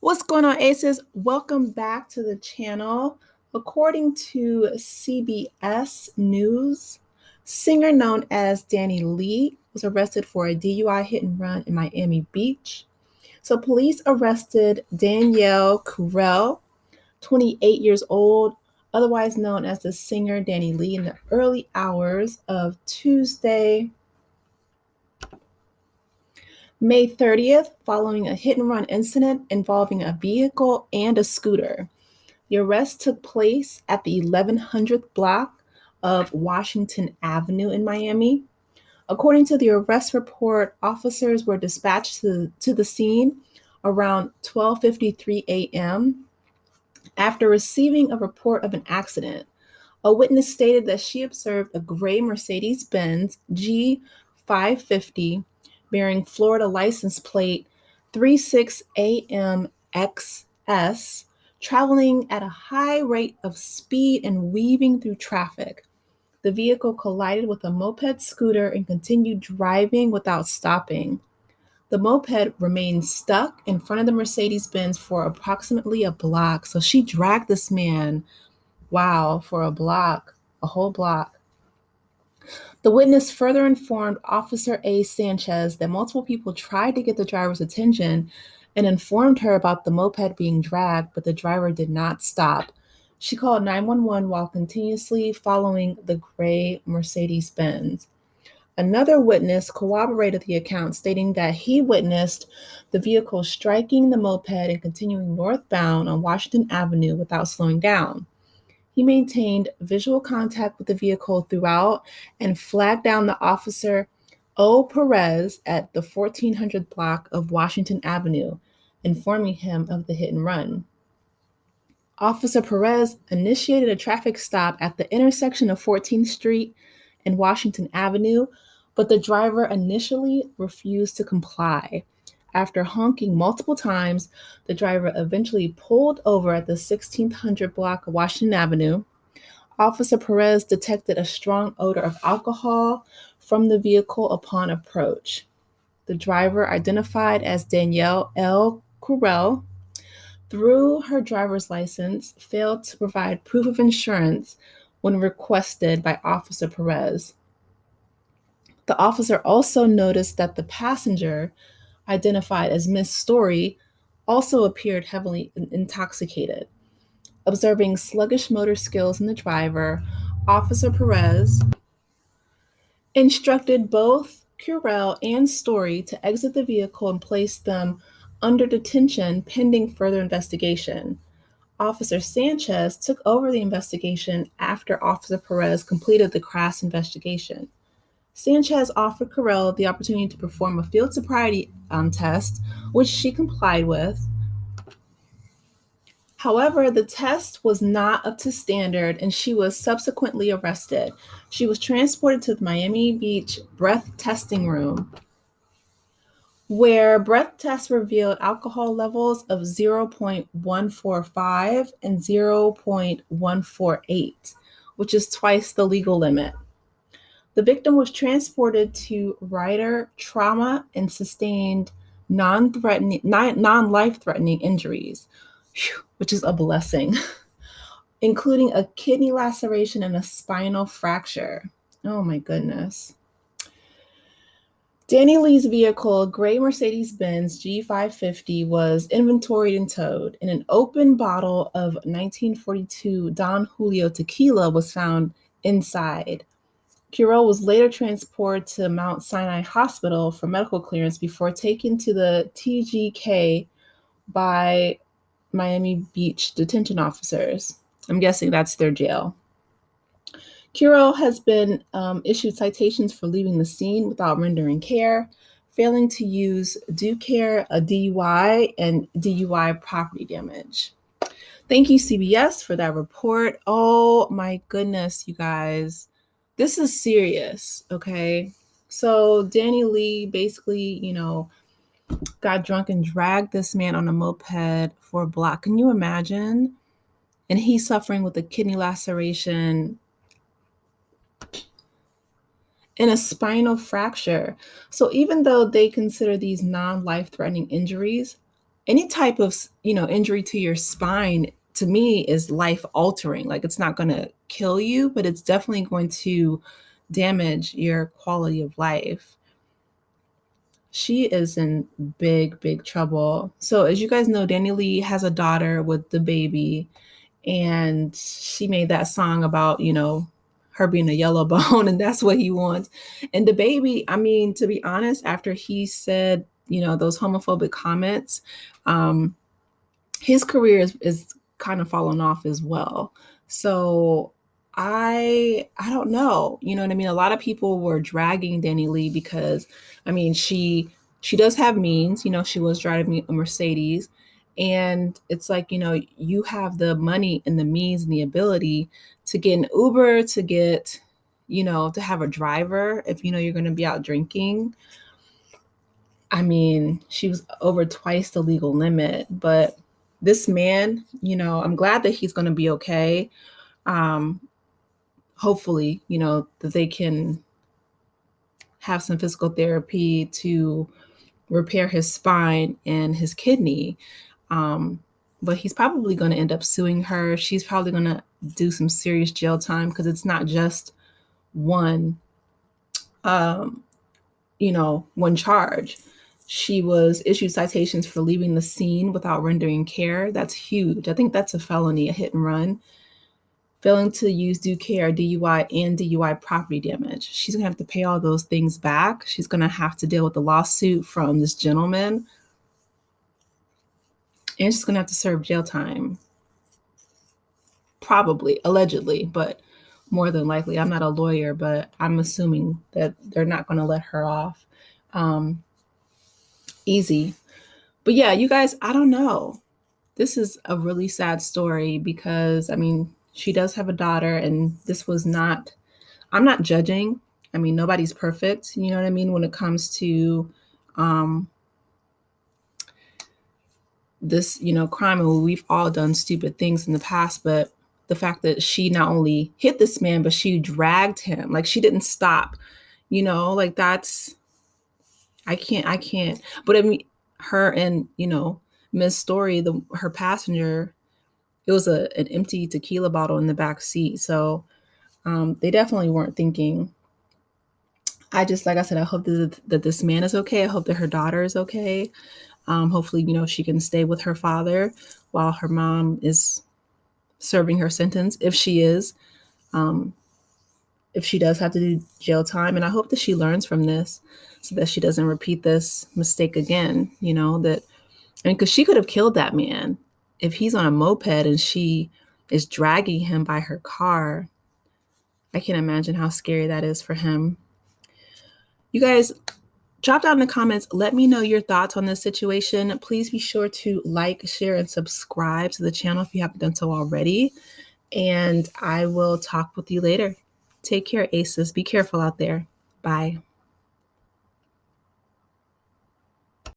What's going on, Aces? Welcome back to the channel. According to CBS News, singer known as DaniLeigh was arrested for a DUI hit and run in Miami Beach. So police arrested Danielle Curell, 28 years old, otherwise known as the singer DaniLeigh, in the early hours of Tuesday, May 30th, following a hit and run incident involving a vehicle and a scooter. The arrest took place at the 1100th block of Washington Avenue in Miami. According to the arrest report, officers were dispatched to the scene around 12:53 a.m. after receiving a report of an accident. A witness stated that she observed a gray Mercedes-Benz G550 bearing Florida license plate 36AMXS traveling at a high rate of speed and weaving through traffic. The vehicle collided with a moped scooter and continued driving without stopping. The moped remained stuck in front of the Mercedes-Benz for approximately a block. So she dragged this man, wow, for a block, a whole block. The witness further informed Officer A. Sanchez that multiple people tried to get the driver's attention and informed her about the moped being dragged, but the driver did not stop. She called 911 while continuously following the gray Mercedes Benz. Another witness corroborated the account, stating that he witnessed the vehicle striking the moped and continuing northbound on Washington Avenue without slowing down. He maintained visual contact with the vehicle throughout and flagged down the officer O. Perez at the 1400 block of Washington Avenue, informing him of the hit and run. Officer Perez initiated a traffic stop at the intersection of 14th Street and Washington Avenue, but the driver initially refused to comply. After honking multiple times, the driver eventually pulled over at the 1600 block of Washington Avenue. Officer Perez detected a strong odor of alcohol from the vehicle upon approach. The driver, identified as Danielle L. Curell, through her driver's license, failed to provide proof of insurance when requested by Officer Perez. The officer also noticed that the passenger, identified as Miss Story, also appeared heavily intoxicated. Observing sluggish motor skills in the driver, Officer Perez instructed both Curell and Story to exit the vehicle and place them under detention pending further investigation. Officer Sanchez took over the investigation after Officer Perez completed the crash investigation. Sanchez offered Curell the opportunity to perform a field sobriety test, which she complied with. However, the test was not up to standard and she was subsequently arrested. She was transported to the Miami Beach breath testing room, where breath tests revealed alcohol levels of 0.145 and 0.148, which is twice the legal limit. The victim was transported to Ryder Trauma and sustained non-life-threatening injuries, which is a blessing, including a kidney laceration and a spinal fracture. Oh my goodness. DaniLeigh's vehicle, a gray Mercedes-Benz G550, was inventoried and towed, and an open bottle of 1942 Don Julio tequila was found inside. Curell was later transported to Mount Sinai Hospital for medical clearance before taken to the TGK by Miami Beach detention officers. I'm guessing that's their jail. Curell has been issued citations for leaving the scene without rendering care, failing to use due care, a DUI, and DUI property damage. Thank you, CBS, for that report. Oh my goodness, you guys. This is serious, okay? So DaniLeigh basically, got drunk and dragged this man on a moped for a block. Can you imagine? And he's suffering with a kidney laceration and a spinal fracture. So even though they consider these non-life-threatening injuries, any type of, injury to your spine to me is life altering. Like, it's not going to kill you, but it's definitely going to damage your quality of life. She is in big, big trouble. So, as you guys know, DaniLeigh has a daughter with the baby, and she made that song about, her being a yellow bone, and that's what he wants. And the baby, I mean, to be honest, after he said, those homophobic comments, his career is kind of fallen off as well. So I don't know. You know what I mean? A lot of people were dragging DaniLeigh because, I mean, she does have means. She was driving a Mercedes, and it's like, you have the money and the means and the ability to get an Uber, to get, to have a driver if you're going to be out drinking. I mean, she was over twice the legal limit, but this man, I'm glad that he's going to be okay. Um, Hopefully, that they can have some physical therapy to repair his spine and his kidney. But he's probably going to end up suing her. She's probably going to do some serious jail time because it's not just one, um, one charge. She was issued citations for leaving the scene without rendering care. That's huge. I think that's a felony, a hit and run. Failing to use due care, DUI, and DUI property damage. She's going to have to pay all those things back. She's going to have to deal with the lawsuit from this gentleman. And she's going to have to serve jail time. Probably, allegedly, but more than likely. I'm not a lawyer, but I'm assuming that they're not going to let her off easy. But yeah, you guys, I don't know. This is a really sad story because, I mean, she does have a daughter, and this was not, I'm not judging. I mean, nobody's perfect, you know what I mean, when it comes to this, crime. And we've all done stupid things in the past, but the fact that she not only hit this man, but she dragged him, like she didn't stop, like that's, I can't. But I mean, her and, Miss Story, her passenger, it was an empty tequila bottle in the back seat. So they definitely weren't thinking. I just, like I said, I hope that this man is okay. I hope that her daughter is okay. Hopefully, she can stay with her father while her mom is serving her sentence, if she is, if she does have to do jail time. And I hope that she learns from this so that she doesn't repeat this mistake again, that, I mean, because she could have killed that man if he's on a moped and she is dragging him by her car. I can't imagine how scary that is for him. You guys, drop down in the comments. Let me know your thoughts on this situation. Please be sure to like, share, and subscribe to the channel if you haven't done so already. And I will talk with you later. Take care, Aces. Be careful out there. Bye.